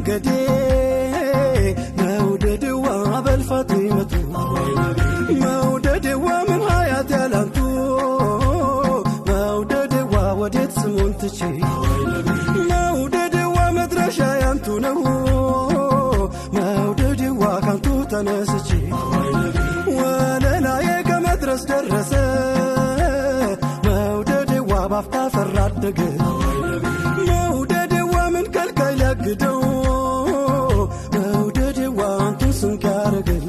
መንገዴ መውደድዋ በልፋቲመቱ መውደድዋ ምን ሀያት ያላንቱ መውደድዋ ወዴት ስሙን ትቼ መውደድዋ መድረሻ ያንቱ ነው መውደድዋ ካንቱ ተነስቼ ወለላዬ ከመድረስ ደረሰ መውደድዋ ባፍታ ፈራደገ መውደድዋ ምን ከልካይ ሊያግደው መውደድዋ አንቱ ስንቅ ያረገኝ